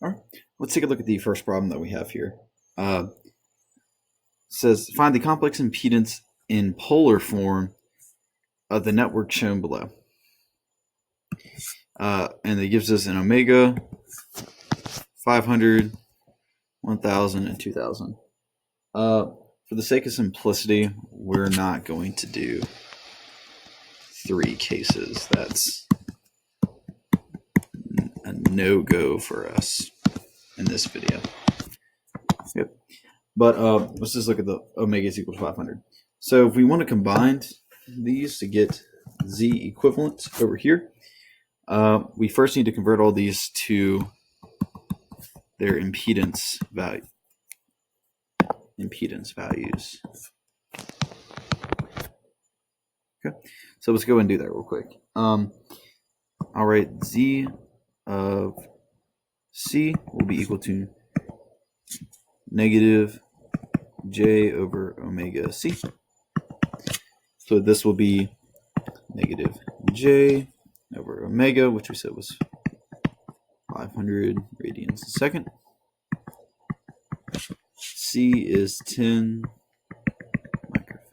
All right, let's take a look at the first problem that we have here. Says find the complex impedance in polar form of the network shown below. And it gives us an omega, 500, 1000, and 2000. For the sake of simplicity, we're not going to do 3 cases. That's a no-go for us in this video. Yep. But let's just look at the omega is equal to 500. So if we want to combine these to get z equivalent over here, we first need to convert all these to their impedance values. Okay, so let's go and do that real quick. All right, z of c will be equal to negative j over omega c. So this will be negative j over omega, which we said was 500 radians a second. C is 10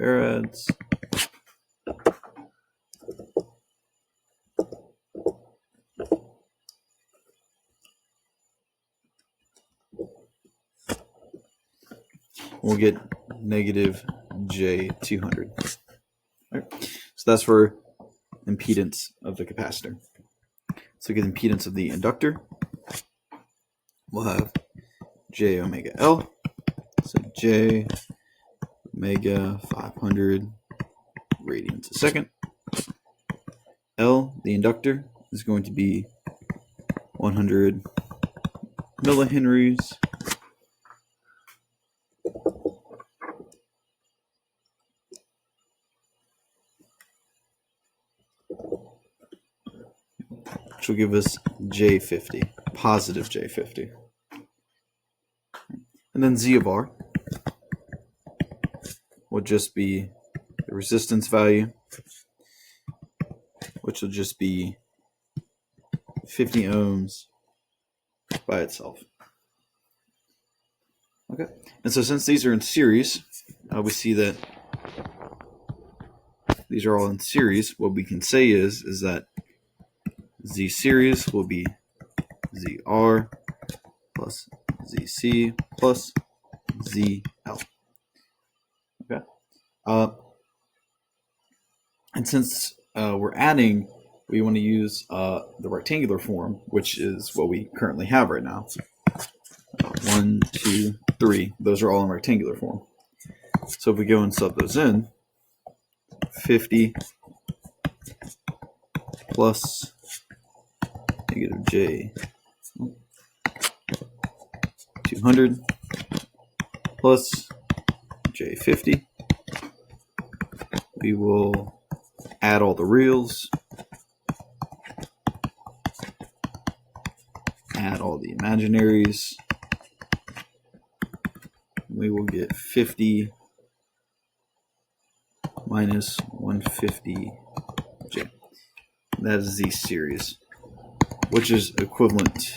microfarads. We'll get negative j 200. All right. So that's for impedance of the capacitor. So get impedance of the inductor. We'll have j omega L. So j omega 500 radians a second. L, the inductor, is going to be 100 millihenries. Which will give us J50, positive J50. And then Z of R will just be the resistance value, which will just be 50 ohms by itself. Okay, and so since these are in series, we see that these are all in series. What we can say is that Z series will be ZR plus ZC plus ZL. Okay. And since we're adding, we want to use the rectangular form, which is what we currently have right now. 1, 2, 3. Those are all in rectangular form. So if we go and sub those in, 50 plus negative j 200 plus j50. We will add all the reals, add all the imaginaries. We will get 50 minus 150j. That is the series, which is equivalent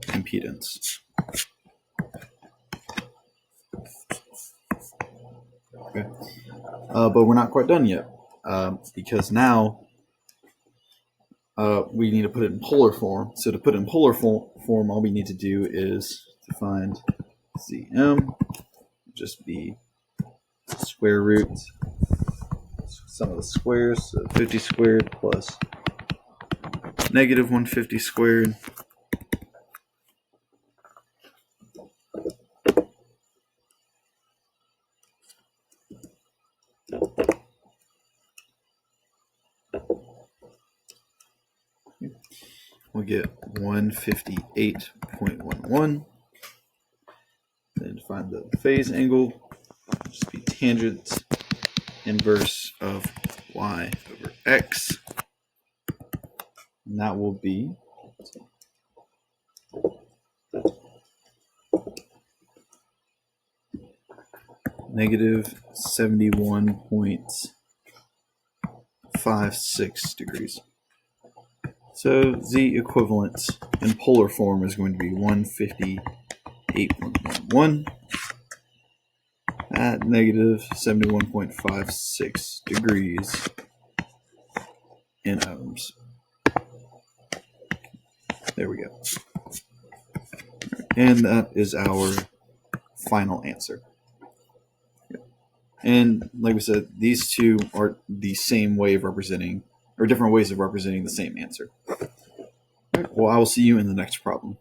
impedance. Okay, but we're not quite done yet, because now we need to put it in polar form. So to put it in polar form, all we need to do is to find Cm, just be square root sum of the squares, so 50 squared plus negative 150 squared. We'll get 158.11. Then find the phase angle, just be tangent inverse of y over x. And that will be negative 71.56 degrees. So Z equivalent in polar form is going to be 158.11 at negative 71.56 degrees in ohms. There we go. And that is our final answer. And like we said, these two are the same way of representing, or different ways of representing the same answer. Well, I will see you in the next problem.